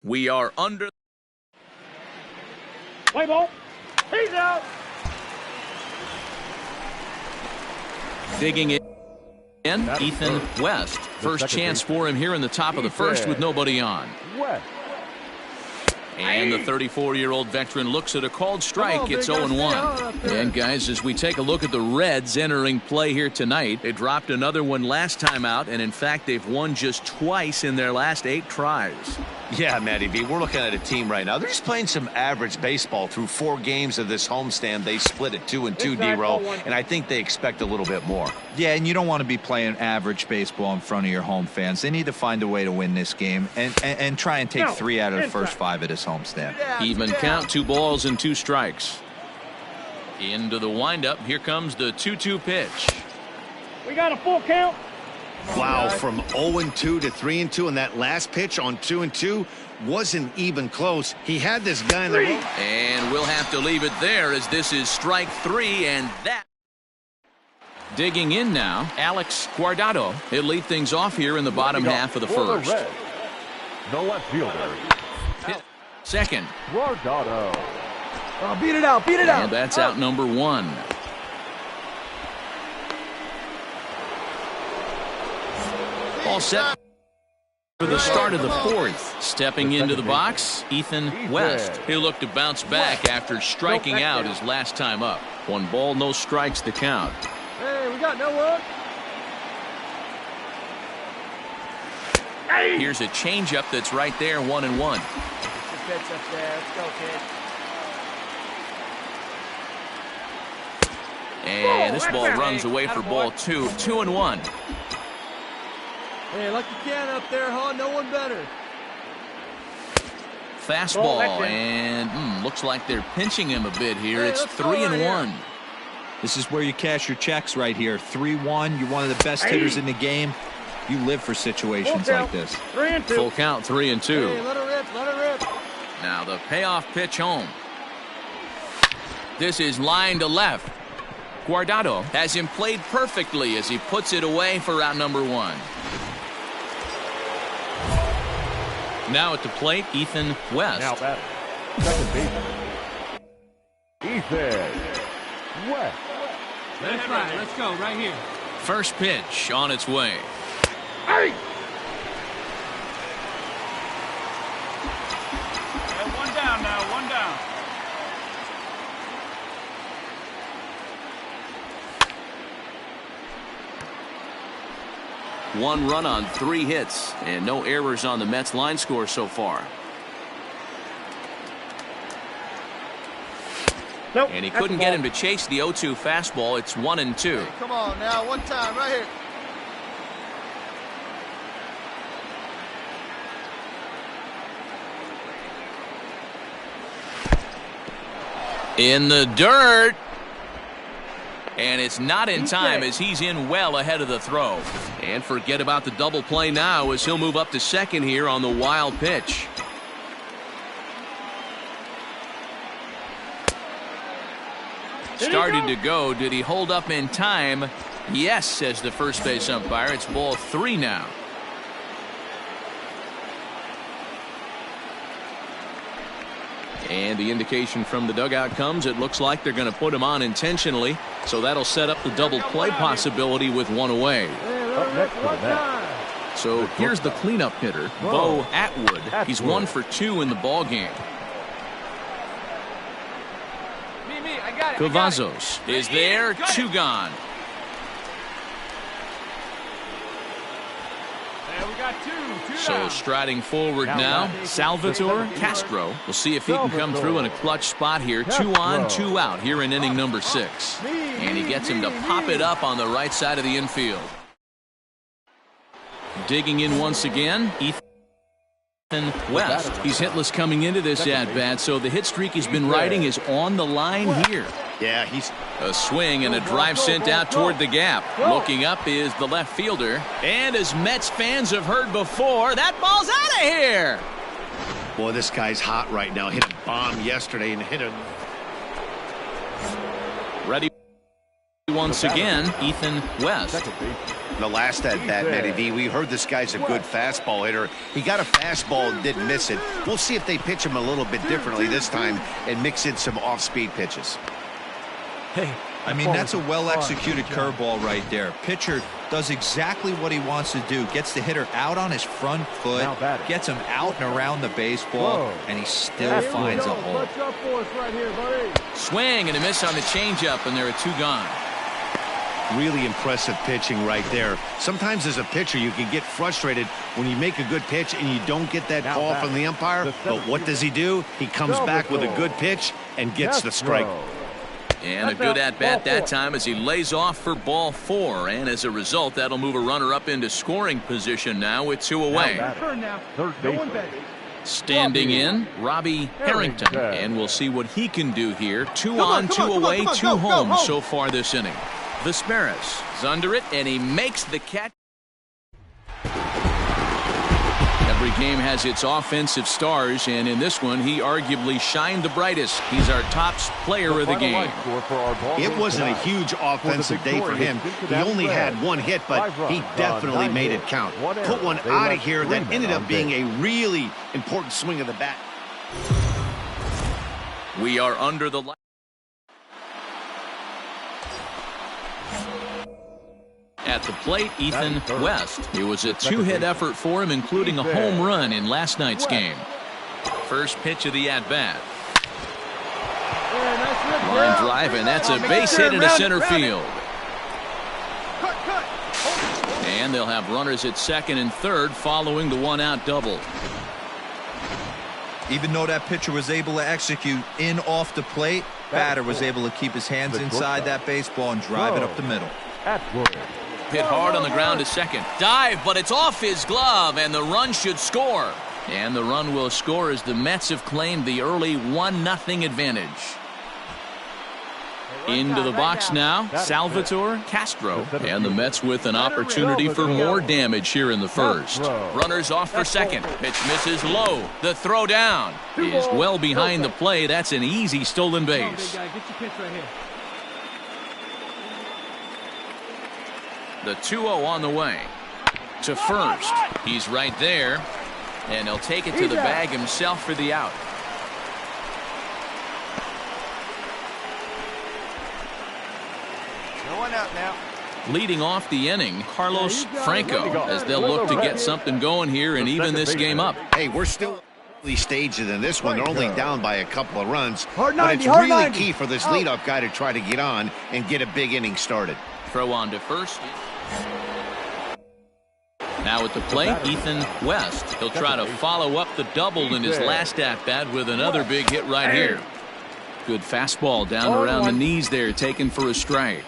We are under. Play ball. He's out. Digging in, Ethan West. First chance for him here in the top of the first with nobody on. And the 34-year-old veteran looks at a called strike. It's 0-1. And, guys, as we take a look at the Reds entering play here tonight, they dropped another one last time out, and, in fact, they've won just twice in their last 8 tries. Yeah, Matty V, we're looking at a team right now. They're just playing some average baseball through 4 games of this homestand. They split at 2-2, D-Row, and I think they expect a little bit more. Yeah, and you don't want to be playing average baseball in front of your home fans. They need to find a way to win this game and try and take 3 out of the first 5 of this homestand. Even count, 2 balls and 2 strikes. Into the windup. Here comes the 2-2 pitch. We got a full count. Wow, from 0-2 to 3-2, and that last pitch on 2-2 wasn't even close. He had this guy in the rope. And we'll have to leave it there as this is strike 3, and that. Digging in now, Alex Guardado. He'll lead things off here in the bottom half of the first. The left fielder. Second. Guardado. Oh, beat it out, beat it out. And that's out number 1. All set for the start of the 4th. Stepping into the box, Ethan West. He'll look to bounce back after striking out his last time up. 1 ball, no strikes to count. Hey, we got no one. Here's a changeup that's right there, 1-1. Pitch up there. Let's go, kid. And this ball runs away for ball 2. 2-1. Hey, lucky can up there, huh? No one better. Fastball, and looks like they're pinching him a bit here. It's 3-1. This is where you cash your checks right here. 3-1. You're one of the best hitters in the game. You live for situations like this. 3-2. Full count, 3-2. Hey, let her rip, let her rip. Now the payoff pitch home. This is line to left. Guardado has him played perfectly as he puts it away for out number 1. Now at the plate, Ethan West. Now batting, second baseman, Ethan West. That's right. Let's go right here. First pitch on its way. Hey! One down now, one down. One run on 3 hits, and no errors on the Mets line score so far. Nope. And he couldn't get him to chase the 0-2 fastball. It's 1-2. Hey, come on now, one time right here. In the dirt. And it's not in time as he's in well ahead of the throw. And forget about the double play now as he'll move up to second here on the wild pitch. Started to go. Did he hold up in time? Yes, says the first base umpire. It's ball 3 now. And the indication from the dugout comes, it looks like they're going to put him on intentionally. So that'll set up the double play possibility with 1 away. Up next to the net. So here's the cleanup hitter, Bo Atwood. He's 1 for 2 in the ball game. Cavazos is there, 2 gone. So striding forward now, Salvatore Castro. We'll see if he can come through in a clutch spot here. 2 on, 2 out here in inning number 6. And he gets him to pop it up on the right side of the infield. Digging in once again, Ethan West. He's hitless coming into this at-bat, so the hit streak he's been riding is on the line here. Yeah, he's a swing and a drive sent out toward the gap. Looking up is the left fielder. And as Mets fans have heard before, that ball's out of here. Boy, this guy's hot right now. Hit a bomb yesterday and hit a... Ready once again, Ethan West. The last at bat, Matty V, we heard this guy's a good fastball hitter. He got a fastball and didn't miss it. We'll see if they pitch him a little bit differently this time and mix in some off-speed pitches. Hey, I mean, that's a well-executed curveball right there. Pitcher does exactly what he wants to do. Gets the hitter out on his front foot, gets him out and around the baseball, and he still finds a hole. Swing and a miss on the changeup, and there are 2 gone. Really impressive pitching right there. Sometimes as a pitcher, you can get frustrated when you make a good pitch and you don't get that call from the umpire. But what does he do? He comes back with a good pitch and gets the strike. And a good at-bat that time as he lays off for ball 4. And as a result, that'll move a runner up into scoring position now with 2 away. Standing in, Robbie Harrington. And we'll see what he can do here. 2 on, 2 away, 2 home so far this inning. Vesperis is under it, and he makes the catch. Every game has its offensive stars, and in this one, he arguably shined the brightest. He's our top player of the game. It wasn't a huge offensive day for him. He only had 1 hit, but he definitely made it count. Put one out of here that ended up being a really important swing of the bat. We are under the light. At the plate, Ethan West. It was a 2-hit effort for him, including a home run in last night's game. First pitch of the at-bat. Line drive, and that's a base hit into center field. And they'll have runners at second and third following the 1-out double. Even though that pitcher was able to execute in off the plate, batter was able to keep his hands inside that baseball and drive it up the middle. Hit hard on the ground to second. Dive, but it's off his glove, and the run should score. And the run will score as the Mets have claimed the early 1-0 advantage. Into the box now, Salvatore Castro. And the Mets with an opportunity for more damage here in the first. Runners off for second. Pitch misses low. The throw down is well behind the play. That's an easy stolen base. The 2-0 on the way to first. He's right there, and he'll take it to the bag himself for the out. No one out now. Leading off the inning, Carlos Franco, as they'll look to get something going here and even this game up. Hey, we're still early stages in this one. They're only down by a couple of runs, but it's really key for this leadoff guy to try to get on and get a big inning started. Throw on to first. Now at the plate, Ethan West. He'll try to follow up the double in his last at-bat with another big hit right here. Good fastball down around the knees there, taken for a strike.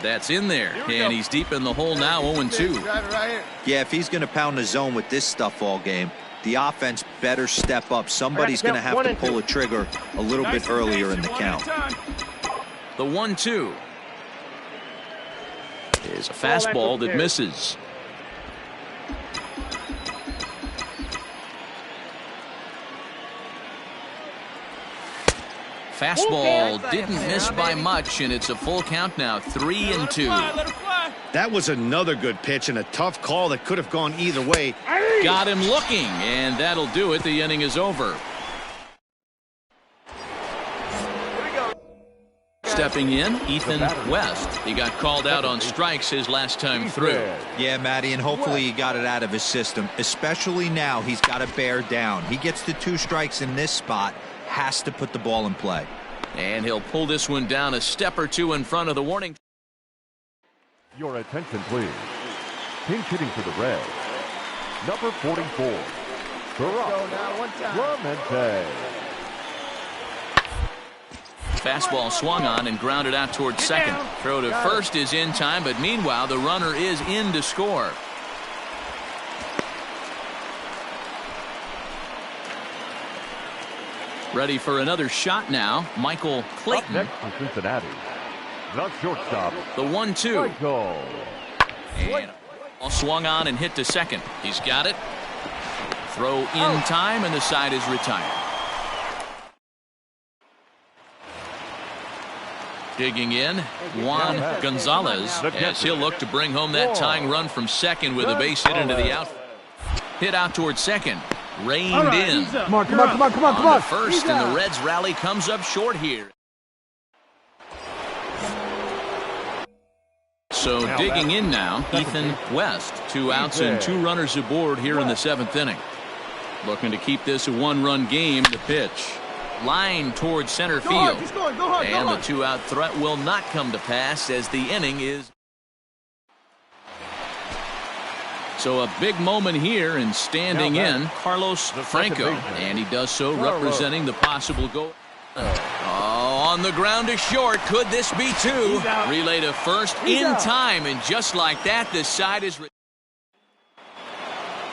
That's in there, and he's deep in the hole now, 0-2. Yeah, if he's going to pound the zone with this stuff all game, the offense better step up. Somebody's going to have to pull a trigger a little bit earlier in the count. The 1-2 is a fastball that misses. Fastball didn't miss by much, and it's a full count now, 3-2. That was another good pitch and a tough call that could have gone either way. Got him looking, and that'll do it. The inning is over. Stepping in, Ethan West. He got called out on strikes his last time through. Yeah, Matty, and hopefully he got it out of his system. Especially now, he's got to bear down. He gets the 2 strikes in this spot, has to put the ball in play. And he'll pull this one down a step or 2 in front of the warning. Your attention, please. Pinch hitting for the Reds. Number 44. Clemente. Fastball swung on and grounded out towards second. Throw to first is in time, but meanwhile the runner is in to score. Ready for another shot now, Michael Clayton. Next for Cincinnati, the shortstop. The 1-2. Michael. And all swung on and hit to second. He's got it. Throw in time, and the side is retired. Digging in, Juan Gonzalez, as he'll look to bring home that tying run from second with a base hit into the outfield. Hit out towards second. Reined in. Come on. First, and the Reds rally comes up short here. So digging in now, Ethan West. 2 outs and 2 runners aboard here in the 7th inning. Looking to keep this a 1-run game. The pitch. Line towards center field. And the 2-out threat will not come to pass as the inning is. So a big moment here, and standing in, Carlos Franco. And he does so representing the possible goal. On the ground to short. Could this be 2? Relay to first in time, and just like that, the side is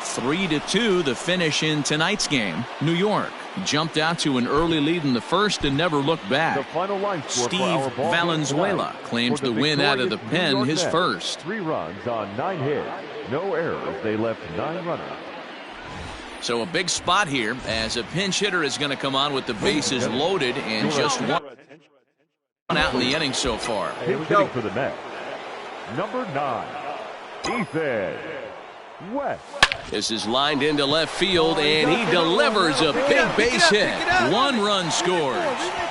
3-2 the finish in tonight's game. New York jumped out to an early lead in the first and never looked back. Steve Valenzuela claims the win out of the pen, his first. 3 runs on 9 hits. No errors. They left 9 runners. So a big spot here as a pinch hitter is going to come on with the bases loaded and just 1 out in the inning so far. Hitting for the Mets, number 9, Ethan West. This is lined into left field, and he delivers a big base hit. 1 run scores,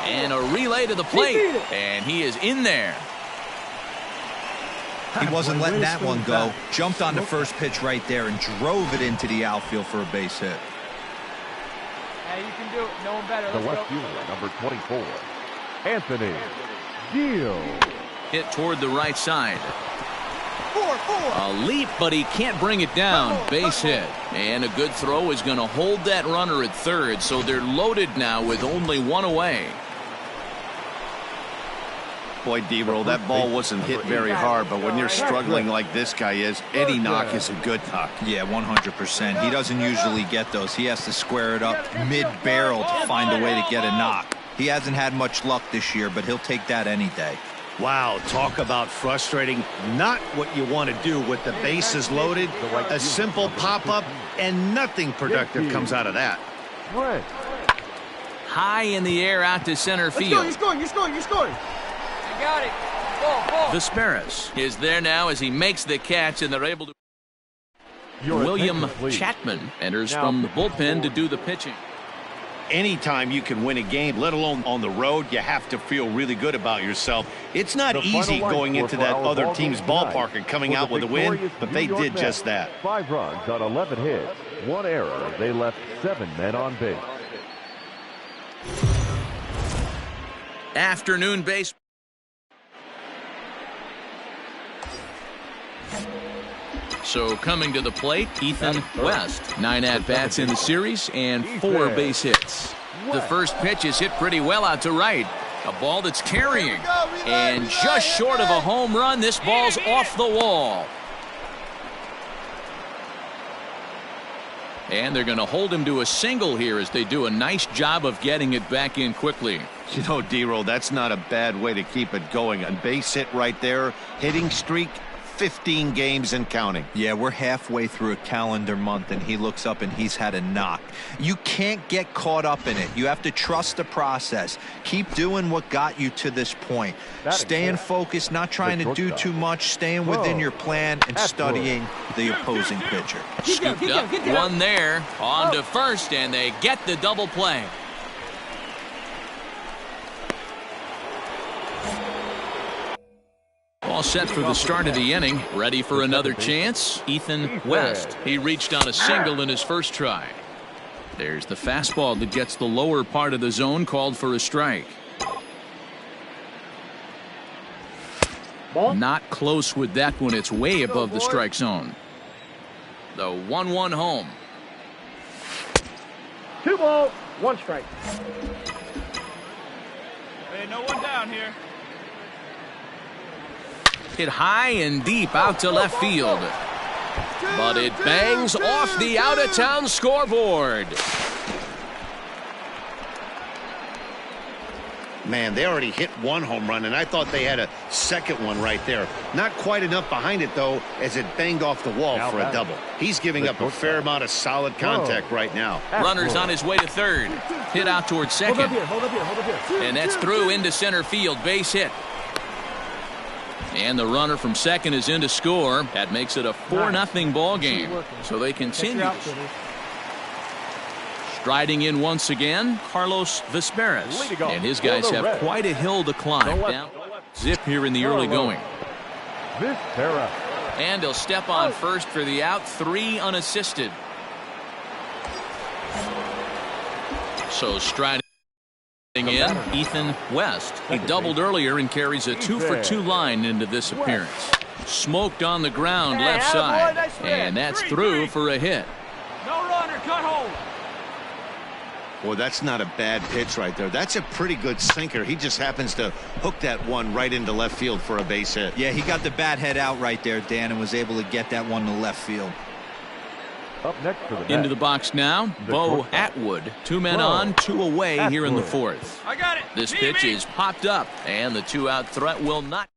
and a relay to the plate, and he is in there. He wasn't letting that one go. Jumped on the first pitch right there and drove it into the outfield for a base hit. Hey, you can do it. No one better. The left fielder, number 24, Anthony Gill. Hit toward the right side. A leap, but he can't bring it down. Base hit. And a good throw is going to hold that runner at third, so they're loaded now with only 1 away. Boy, D-Roll, that ball wasn't hit very hard, but when you're struggling like this guy is, any knock is a good knock. Yeah, 100%. He doesn't usually get those. He has to square it up mid-barrel to find a way to get a knock. He hasn't had much luck this year, but he'll take that any day. Wow, talk about frustrating. Not what you want to do with the bases loaded. A simple pop-up, and nothing productive comes out of that. High in the air out to center field. You're scoring. Got it. Ball. Vesperis is there now as he makes the catch, and they're able to. William Chapman enters from the bullpen to do the pitching. Anytime you can win a game, let alone on the road, you have to feel really good about yourself. It's not easy going into that other team's ballpark and coming out with a win, but they did just that. 5 runs on 11 hits, 1 error. They left 7 men on base. Afternoon base. So coming to the plate, Ethan West. 9 at-bats in the series and 4 base hits. The first pitch is hit pretty well out to right. A ball that's carrying. And just short of a home run, this ball's off the wall. And they're going to hold him to a single here as they do a nice job of getting it back in quickly. You know, D-Roll, that's not a bad way to keep it going. A base hit right there, hitting streak, 15 games and counting. Yeah, we're halfway through a calendar month, and he looks up and he's had a knock. You can't get caught up in it. You have to trust the process. Keep doing what got you to this point. Staying focused, not trying to do too much, staying within your plan, and studying the opposing pitcher. Scooped up, one there, on to first, and they get the double play. All set for the start of the inning. Ready for another chance. Ethan West. He reached on a single in his first try. There's the fastball that gets the lower part of the zone, called for a strike. Not close with that one. It's way above the strike zone. The 1-1 home. 2 balls, 1 strike. Hey, no one down here. Hit high and deep out to left field. But it bangs off the out-of-town scoreboard. Man, they already hit 1 home run, and I thought they had a second one right there. Not quite enough behind it, though, as it banged off the wall for a double. He's giving up a fair amount of solid contact right now. Runner's on his way to third. Hit out towards second. Hold up here. And that's through into center field. Base hit. And the runner from second is in to score. That makes it a 4-0 ball game. So they continue. Striding in once again, Carlos Vesperas. And his guys have quite a hill to climb. Down zip here in the early going. And he'll step on first for the out. 3 unassisted. So striding in, Ethan West. He doubled earlier and carries a 2-for-2 line into this appearance. Smoked on the ground left side. And that's through for a hit. No runner, cut hold. Well, that's not a bad pitch right there. That's a pretty good sinker. He just happens to hook that one right into left field for a base hit. Yeah, he got the bat head out right there, Dan, and was able to get that one to left field. Up next for the into the box now, Bo Atwood. 2 men on, 2 away here in the 4th. I got it. This pitch is popped up, and the 2-out threat will not.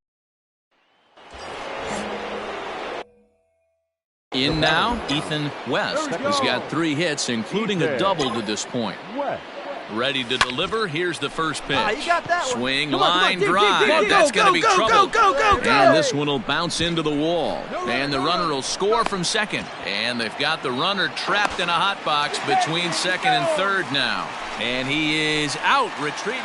In now, Ethan West. He's got 3 hits, including a double to this point. Ready to deliver. Here's the first pitch. Swing, line, drive. That's going to be trouble. And this one will bounce into the wall. And the runner will score from second. And they've got the runner trapped in a hot box between second and third now. And he is out, retreating.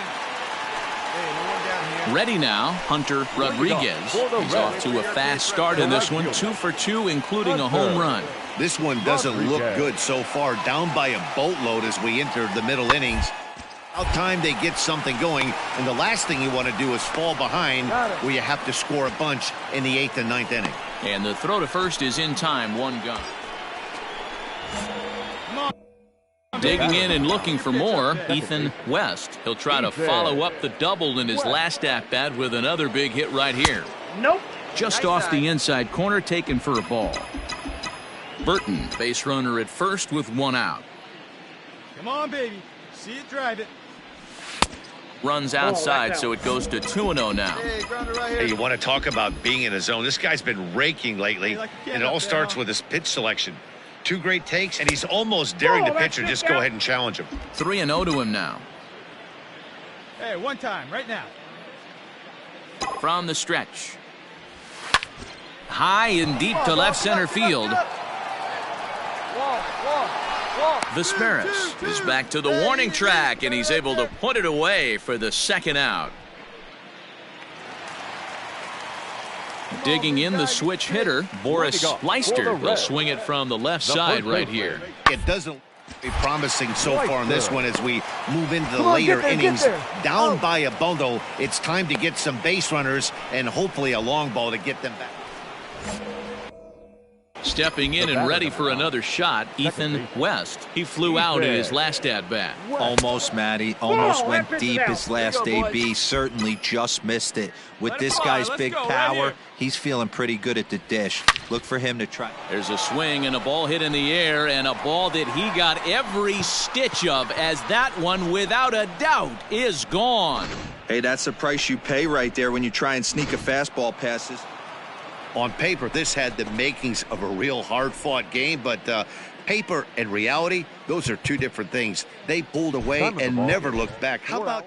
Ready now, Hunter Rodriguez. He's off to a fast start in this one. 2 for 2, including a home run. This one doesn't look good so far. Down by a boatload as we enter the middle innings. About time they get something going, and the last thing you want to do is fall behind where you have to score a bunch in the 8th and 9th inning. And the throw to first is in time, 1 gun. Digging in and looking for more, Ethan West. He'll try to follow up the double in his last at-bat with another big hit right here. Nope. Just off the inside corner, taken for a ball. Burton, base runner at first with 1 out. Come on, baby. See it, drive it. Runs outside, so it goes to 2-0 now. Hey, you want to talk about being in a zone? This guy's been raking lately, and it all starts with his pitch selection. 2 great takes, and he's almost daring the pitcher. Just go ahead and challenge him. 3-0 to him now. Hey, one time, right now. From the stretch. High and deep to left center field. Vesperas is back to the warning track, and he's able to put it away for the 2nd out. Digging in the switch hitter, Boris Leister. Will swing it from the left side right here. It doesn't be promising so far in this one as we move into the later innings. Down by a bundle, it's time to get some base runners and hopefully a long ball to get them back. Stepping in and ready for another shot, Ethan West. He flew out in his last at-bat. Almost, Matty. Almost went deep his last AB. Certainly just missed it. With this guy's big power, he's feeling pretty good at the dish. Look for him to try. There's a swing and a ball hit in the air, and a ball that he got every stitch of, as that one, without a doubt, is gone. Hey, that's the price you pay right there when you try and sneak a fastball passes. On paper, this had the makings of a real hard-fought game, but paper and reality, those are 2 different things. They pulled away and never looked back. How about...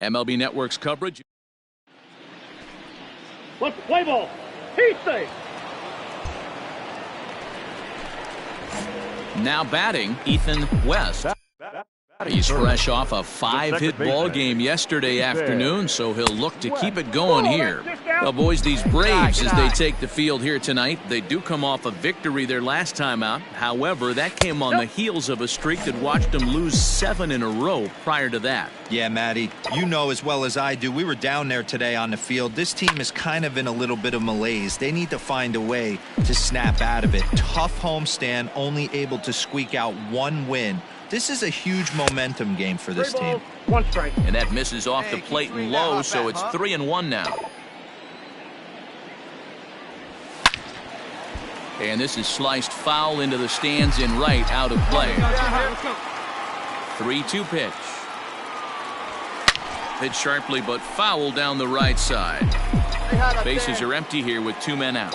MLB Network's coverage. Let's play ball. He's safe. Now batting, Ethan West. He's fresh off a 5-hit ball game yesterday afternoon, so he'll look to keep it going here. Well, boys, these Braves, as they take the field here tonight, they do come off a victory their last time out. However, that came on the heels of a streak that watched them lose 7 in a row prior to that. Yeah, Matty, you know as well as I do, we were down there today on the field. This team is kind of in a little bit of malaise. They need to find a way to snap out of it. Tough homestand, only able to squeak out 1 win. This is a huge momentum game for this team. 1 strike. And that misses off the plate and low, so it's 3-1 now. And this is sliced foul into the stands in right, out of play. 3-2 pitch. Hit sharply but foul down the right side. Bases are empty here with 2 men out.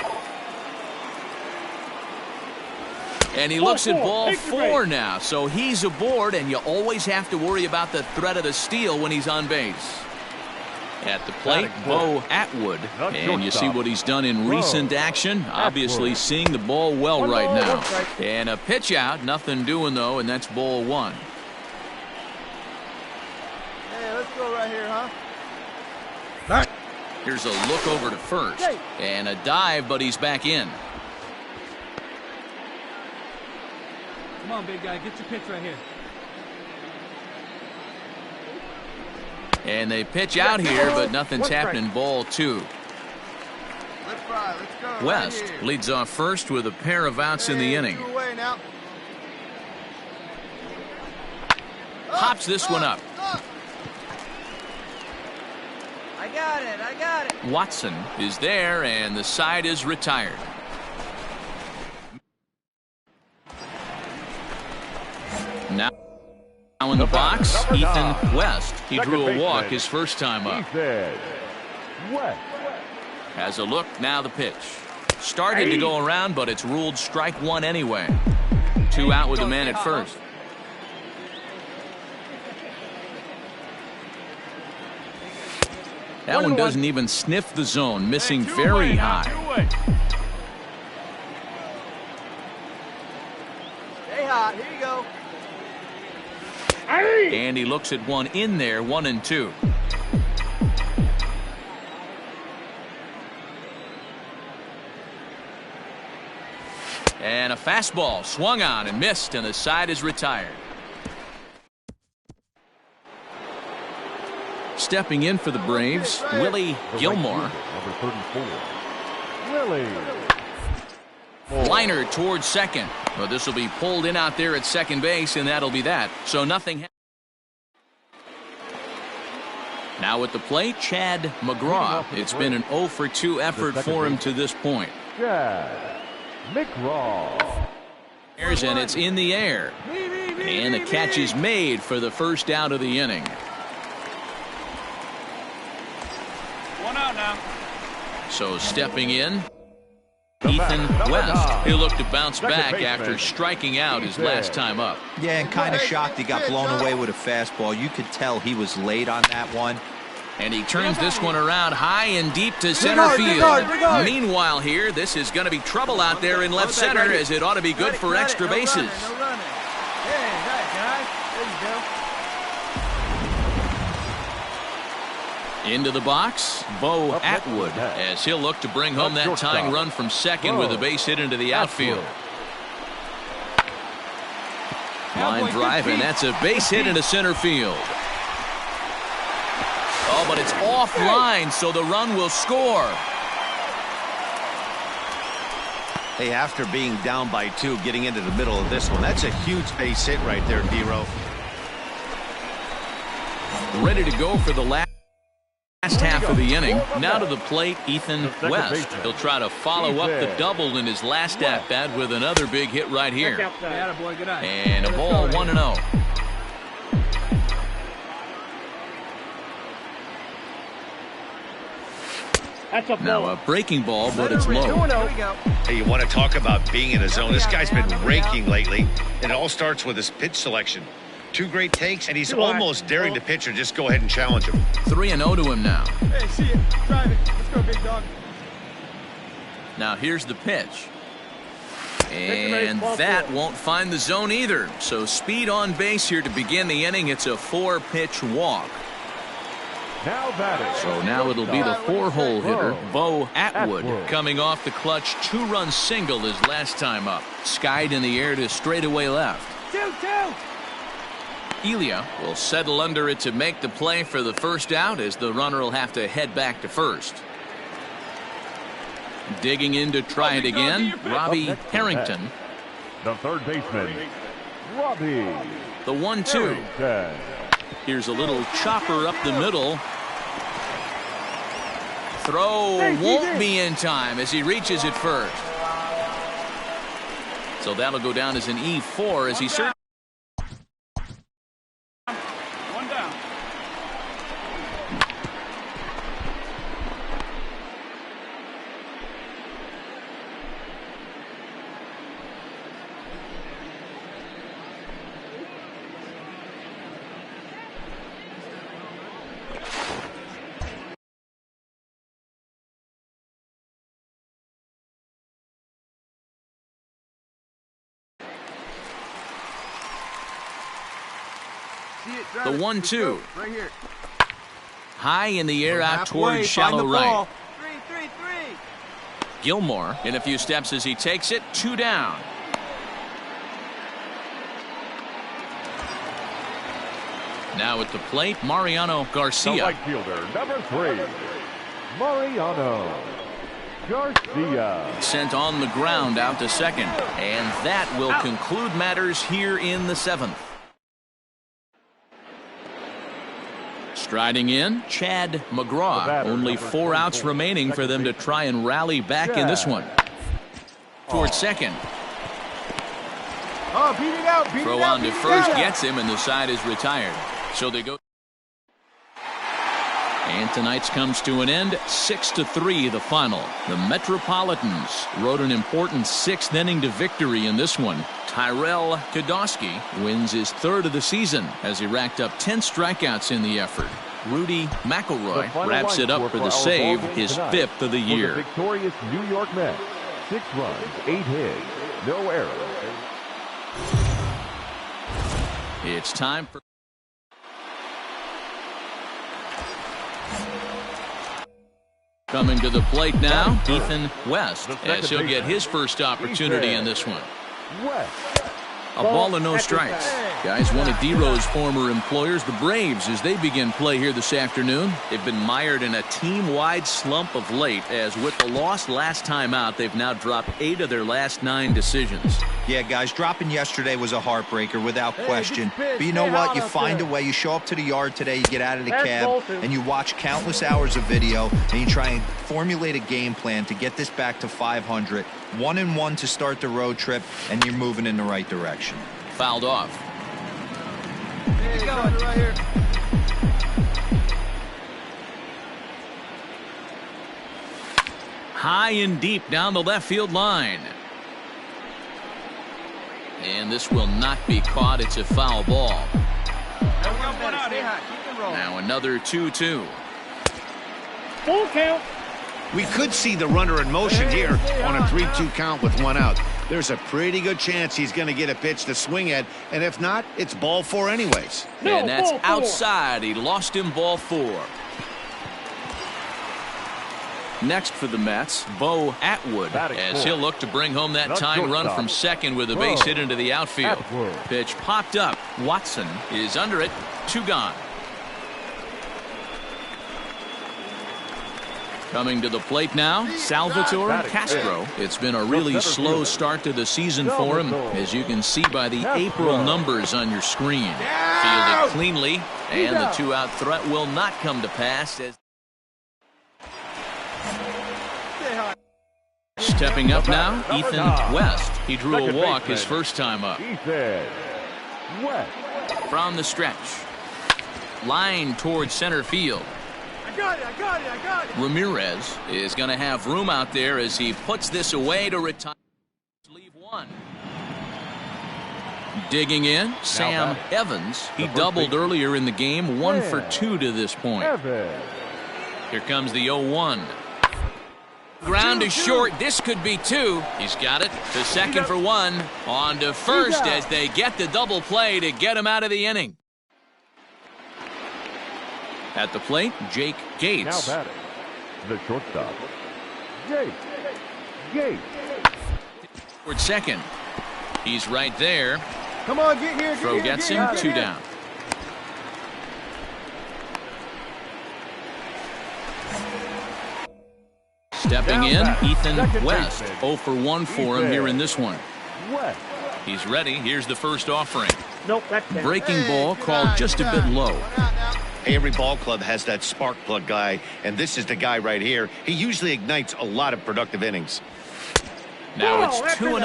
And he looks at ball 4 now, so he's aboard, and you always have to worry about the threat of the steal when he's on base. At the plate, Bo Atwood, and you see what he's done in recent action. Obviously seeing the ball well right now. And a pitch out, nothing doing though, and that's ball 1. Hey, let's go right here, huh? Here's a look over to first, and a dive, but he's back in. Come on, big guy. Get your pitch right here. And they pitch out here, but nothing's happening. Ball 2. Let's fly. Let's go. West right leads off first with a pair of outs in the inning. 2 away now. Hops this one up. I got it. I got it. Watson is there, and the side is retired. Now in the box, Ethan West. He drew a walk his first time up. Has a look, now the pitch. Started to go around, but it's ruled strike 1 anyway. 2 out with the man at first. That one doesn't even sniff the zone, missing very high. Stay hot. Here you go. And he looks at one in there, 1-2. And a fastball swung on and missed, and the side is retired. Stepping in for the Braves, Willie Gilmore. Number 34. Willie. Liner towards second. Well, this will be pulled in out there at second base, and that'll be that. So nothing. Now at the plate, Chad McGraw. It's been an 0-for-2 effort for him to this point. Chad McGraw. And it's in the air. And the catch is made for the first out of the inning. 1 out now. So stepping in, Ethan West. He'll look to bounce back after striking out his last time up. Yeah, and kind of shocked he got blown away with a fastball. You could tell he was late on that one. And he turns this one around high and deep to center field. Meanwhile here, this is going to be trouble out there in left center, as it ought to be good for extra bases. No running. Hey, nice, guys. There you go. Into the box, Bo Atwood, as he'll look to bring home that tying run from second with a base hit into the outfield. Line drive, and that's a base hit into center field. Oh, but it's offline, so the run will score. Hey, after being down by 2, getting into the middle of this one, that's a huge base hit right there, D-Row. Ready to go for the last half of the inning. Now to the plate, Ethan West. He'll try to follow up the double in his last at-bat with another big hit right here. And a ball, 1-0. Now a breaking ball, but it's low. Hey, you want to talk about being in a zone? This guy's been raking lately, and it all starts with his pitch selection. 2 great takes, and he's almost daring the pitcher just go ahead and challenge him. 3-0 to him now. Hey, see it. Drive it. Let's go, big dog. Now here's the pitch. And that won't find the zone either. So speed on base here to begin the inning. It's a 4-pitch walk. Now batting. So now it'll be the 4-hole hitter, Bo Atwood, coming off the clutch 2-run single his last time up. Skied in the air to straightaway left. 2-2. Elia will settle under it to make the play for the first out, as the runner will have to head back to first. Digging in to try it again, Robbie Harrington. The third baseman, Robbie. The 1-2. Here's a little chopper up the middle. Throw won't be in time as he reaches it first. So that'll go down as an E4 as he certainly. One down. The 1-2. Right here. High in the air out towards shallow right. 3-3-3. Gilmore in a few steps as he takes it. 2 down. Now at the plate, Mariano The Garcia. right fielder, number 3, Mariano Garcia. Sent on the ground out to second. And that will conclude matters here in the 7th. Striding in, Chad McGraw. Only 4 outs remaining for them to try and rally back in this one. Towards second. Oh, beat it out. Beat Throw it out. on to first gets him, and the side is retired. So they go. And tonight's comes to an end. 6-3 the final. The Metropolitans rode an important 6th inning to victory in this one. Tyrell Tedosky wins his 3rd of the season as he racked up 10 strikeouts in the effort. Rudy McElroy wraps it up for the save, his 5th of the year. The victorious New York Mets. 6 runs, 8 hits, no errors. It's time for. Coming to the plate now, Ethan West, as he'll get his first opportunity in this one. West. A ball and no strikes. Guys, one of D-Rose former employers, the Braves, as they begin play here this afternoon. They've been mired in a team-wide slump of late, as with the loss last time out, they've now dropped 8 of their last 9 decisions. Yeah, guys, dropping yesterday was a heartbreaker without question. But you know what? You find a way. You show up to the yard today, you get out of the cab, and you watch countless hours of video, and you try and formulate a game plan to get this back to 500. 1-1 to start the road trip, and you're moving in the right direction. Fouled off. Hey, right here. High and deep down the left field line. And this will not be caught. It's a foul ball. Now another 2-2. Full count. We could see the runner in motion here on a 3-2 count with 1 out. There's a pretty good chance he's going to get a pitch to swing at, and if not, it's ball 4 anyways. And that's outside. He lost him, ball 4. Next for the Mets, Bo Atwood, as he'll look to bring home that tying run from second with a base hit into the outfield. Pitch popped up. Watson is under it. 2 gone. Coming to the plate now, Salvatore Castro. It's been a really slow start to the season for him, as you can see by the April numbers on your screen. Fielded cleanly, and the 2-out threat will not come to pass. As stepping up now, Ethan West. He drew a walk his first time up. From the stretch. Line towards center field. I got it. Ramirez is going to have room out there as he puts this away to retire. Leave 1. Digging in, Sam Evans. He doubled earlier in the game, 1 for 2 to this point. Here comes the 0-1. Ground is short. This could be 2. He's got it to second for 1. On to first as they get the double play to get him out of the inning. At the plate, Jake Gates. Now batting, the shortstop, Jake Gates. Toward second. He's right there. Come on, get here. Throw gets him, 2 down. Stepping in, Ethan West. 0 for 1 for him here in this one. He's ready. Here's the first offering. Breaking ball called just a bit low. Hey, every ball club has that spark plug guy, and this is the guy right here. He usually ignites a lot of productive innings. Now it's 2-0.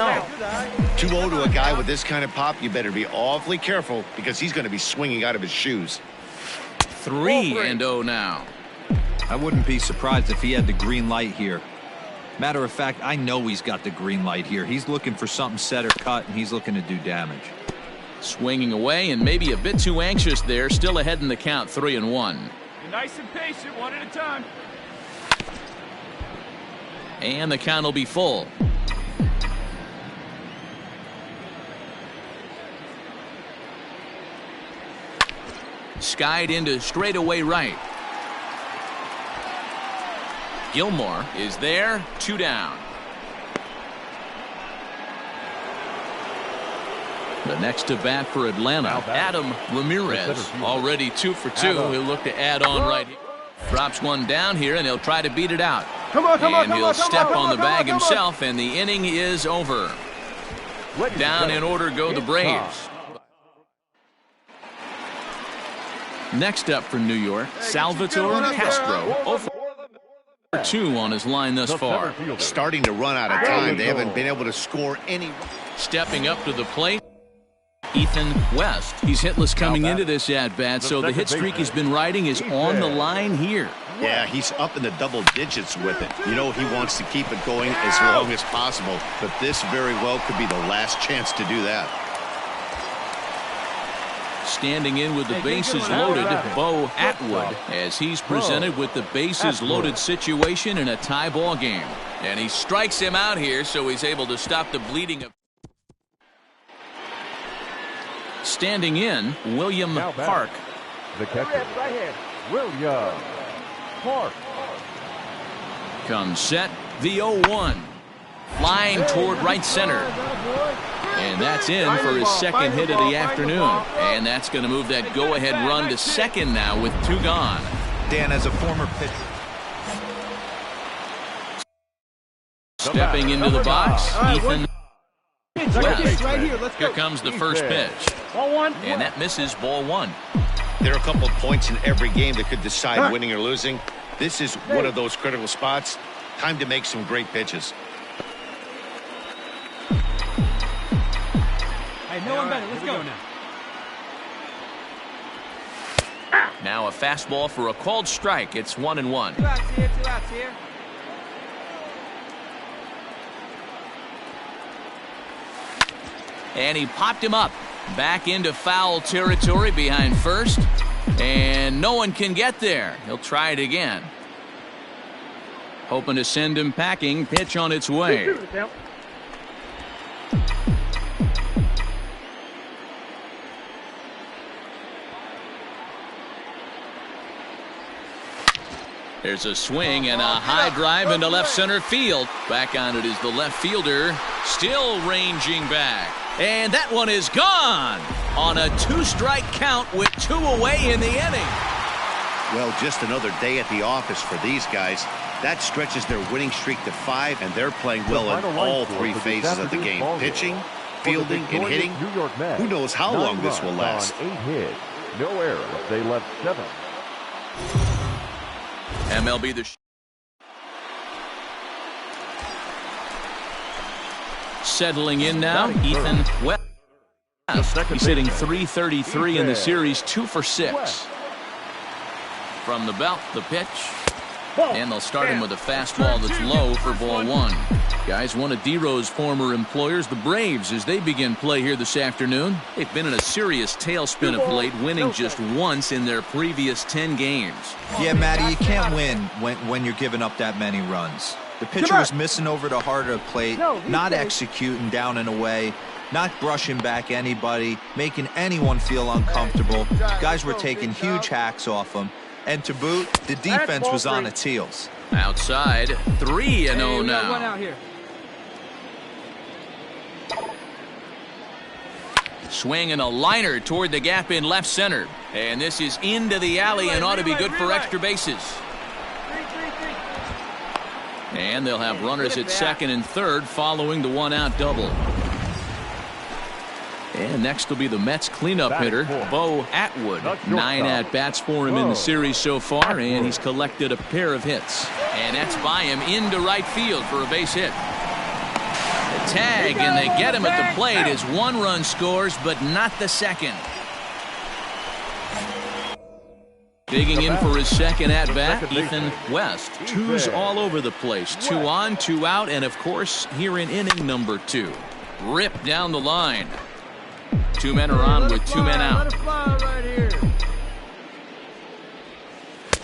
2-0 to a guy with this kind of pop, you better be awfully careful because he's going to be swinging out of his shoes. 3-0 now. I wouldn't be surprised if he had the green light here. Matter of fact, I know he's got the green light here. He's looking for something set or cut, and he's looking to do damage. Swinging away and maybe a bit too anxious there. Still ahead in the count, 3-1. Be nice and patient, 1 at a time. And the count will be full. Skied into straightaway right. Gilmore is there, 2 down. The next to bat for Atlanta, Adam Ramirez, already 2 for 2. He'll look to add on right here. Drops one down here, and he'll try to beat it out. And he'll step on the bag himself, and the inning is over. Down in order go the Braves. Next up for New York, Salvatore Castro. 0 for 2 on his line thus far. Starting to run out of time. They haven't been able to score any. Stepping up to the plate, Ethan West. He's hitless coming into this at-bat, so the hit streak he's been riding is on the line here. Yeah, he's up in the double digits with it. You know, he wants to keep it going as long as possible, but this very well could be the last chance to do that. Standing in with the bases loaded, Bo Atwood, as he's presented with the bases loaded situation in a tie ball game. And he strikes him out here, so he's able to stop the bleeding of. Standing in, William Park. The catcher, William Park. Comes set, the 0-1. Flying toward right center. And that's in for his second hit of the afternoon. And that's going to move that go-ahead run to second now with 2 gone. Dan, as a former pitcher. Stepping into the box, Ethan West. Here comes the first pitch. And that misses, ball 1. There are a couple of points in every game that could decide winning or losing. This is one of those critical spots. Time to make some great pitches. Hey, no one better. Let's go now. Now a fastball for a called strike. It's 1-1. 2 outs here, 2 outs here. And he popped him up. Back into foul territory behind first. And no one can get there. He'll try it again. Hoping to send him packing. Pitch on its way. There's a swing and a high drive into left center field. Back on it is the left fielder. Still ranging back. And that one is gone on a 2-strike count with 2 away in the inning. Well, just another day at the office for these guys. That stretches their winning streak to 5, and they're playing well in all 3 phases of the game. Pitching, fielding, and hitting. Who knows how long this will last. 8 hits, no errors. They left 7. MLB settling in now, Ethan West. He's hitting .333 in the series, 2 for 6. From the belt, the pitch. And they'll start him with a fastball that's low for ball 1. Guys, one of D-Row's former employers, the Braves, as they begin play here this afternoon. They've been in a serious tailspin of late, winning just once in their previous 10 games. Yeah, Matty, you can't win when you're giving up that many runs. The pitcher was missing over the heart of the plate, not executing down and away, not brushing back anybody, making anyone feel uncomfortable. Guys were taking huge hacks off him. And to boot, the defense was on its heels. Outside, 3-0 now. One out here. Swinging a liner toward the gap in left center. And this is into the alley and ought to be good for extra bases. And they'll have runners at second and third following the one-out double. And next will be the Mets cleanup hitter, Bo Atwood. 9 at-bats for him in the series so far, and he's collected a pair of hits. And that's by him into right field for a base hit. The tag, and they get him at the plate as 1 run scores, but not the second. Digging in for his second at-bat, Ethan West. 2s all over the place. 2 on, 2 out, and of course, here in inning number 2. Ripped down the line. 2 men are on with 2 men out.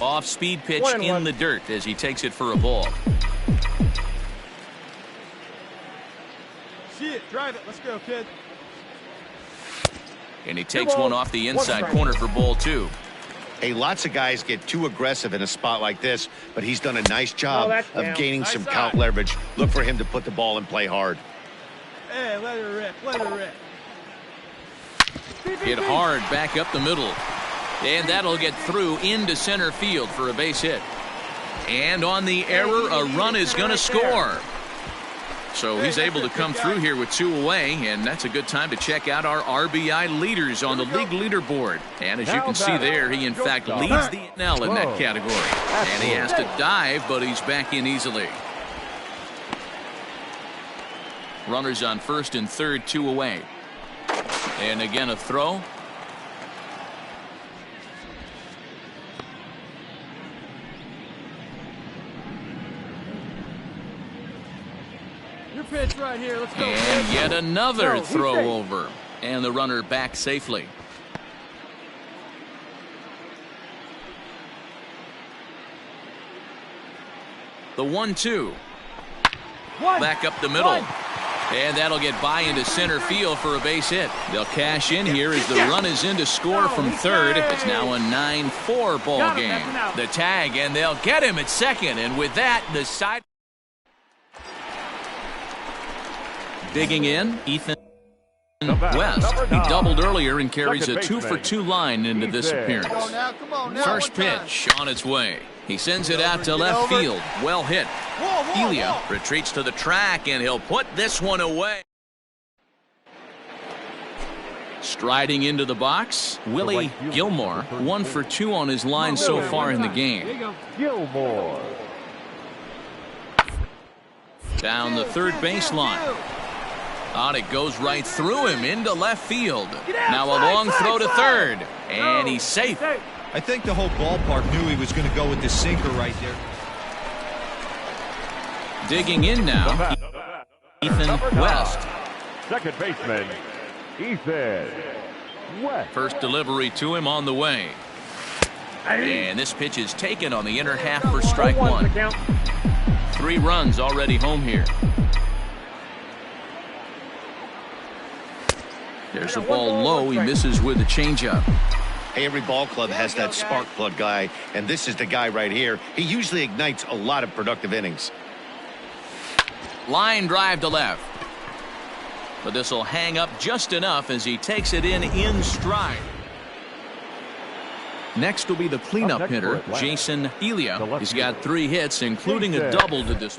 Off-speed pitch in the dirt as he takes it for a ball. See it, drive it. Let's go, kid. And he takes one off the inside corner for ball 2. Hey, lots of guys get too aggressive in a spot like this, but he's done a nice job of gaining some count leverage. Look for him to put the ball in play hard. Hey, let her rip. Let her rip. Hit hard back up the middle. And that'll get through into center field for a base hit. And on the error, a run is going to score. So he's able to come through here with 2 away, and that's a good time to check out our RBI leaders on the league leaderboard. And as you can see there, he in fact leads the NL in that category. And he has to dive, but he's back in easily. Runners on first and third, 2 away. And again a throw. Your pitch right here. Let's go. And yet another throw over. And the runner back safely. The 1-2. Back up the middle. And that'll get by into center field for a base hit. They'll cash in here as the run is in to score from third. It's now a 9-4 ball game. The tag, and they'll get him at second. And with that, the side. Digging in, Ethan West. He doubled earlier and carries a 2-for-2 line into this appearance. Come on now. First pitch on its way. He sends it out to left field. Well hit. Elia retreats to the track, and he'll put this one away. Striding into the box, Willie Gilmore. 1 for 2 on his line so far in the game. Gilmore. Down the third baseline. On it goes right through him into left field. Now a long throw to third, and he's safe. I think the whole ballpark knew he was going to go with the sinker right there. Digging in now, Ethan West. Second baseman, Ethan West. First delivery to him on the way. And this pitch is taken on the inner half for strike 1. 3 runs already home here. There's a ball low. He misses with the changeup. Hey, every ball club has that spark plug guy, and this is the guy right here. He usually ignites a lot of productive innings. Line drive to left. But this will hang up just enough as he takes it in stride. Next will be the cleanup hitter, Jason Elia. He's got 3 hits, including a double to this.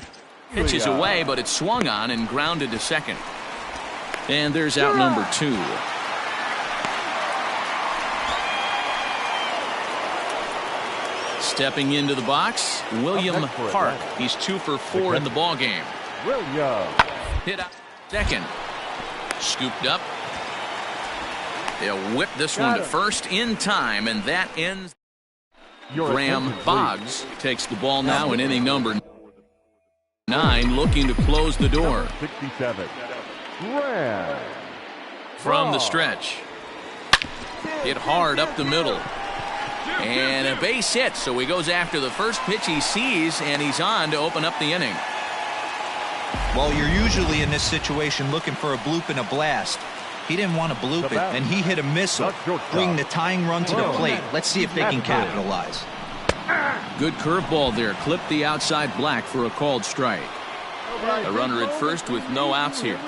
Pitch is away, but it's swung on and grounded to second. And there's out number 2. Stepping into the box, William Park. He's 2 for 4 in the ball game. William. Hit out second. Scooped up. They'll whip this one to first in time, and that ends. Graham Boggs takes the ball now in inning number 9 looking to close the door. 67. Graham. From the stretch. Hit hard up the middle. And a base hit, so he goes after the first pitch he sees, and he's on to open up the inning. Well, you're usually in this situation looking for a bloop and a blast. He didn't want to bloop it, and he hit a missile, bringing the tying run to the plate. Let's see if they can capitalize. Good curveball there. Clipped the outside black for a called strike. A runner at first with no outs here.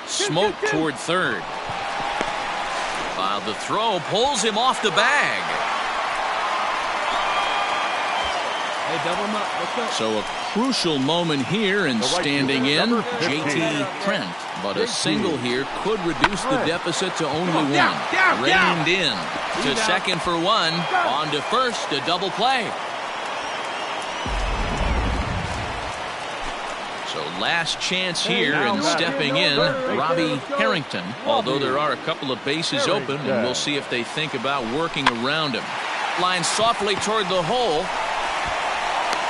Smoke toward third. While the throw pulls him off the bag. Hey, double him up. Let's go. So a crucial moment here, and standing in, J.T. Trent. But a single here could reduce the deficit to only one. Reined in to second for one. On to first, a double play. So last chance here, and stepping in, Robbie Harrington. Although there are a couple of bases open, and we'll see if they think about working around him. Line softly toward the hole.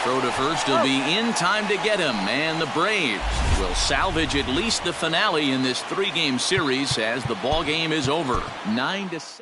Throw to first will be in time to get him, and the Braves will salvage at least the finale in this 3-game series as the ball game is over. 9-7.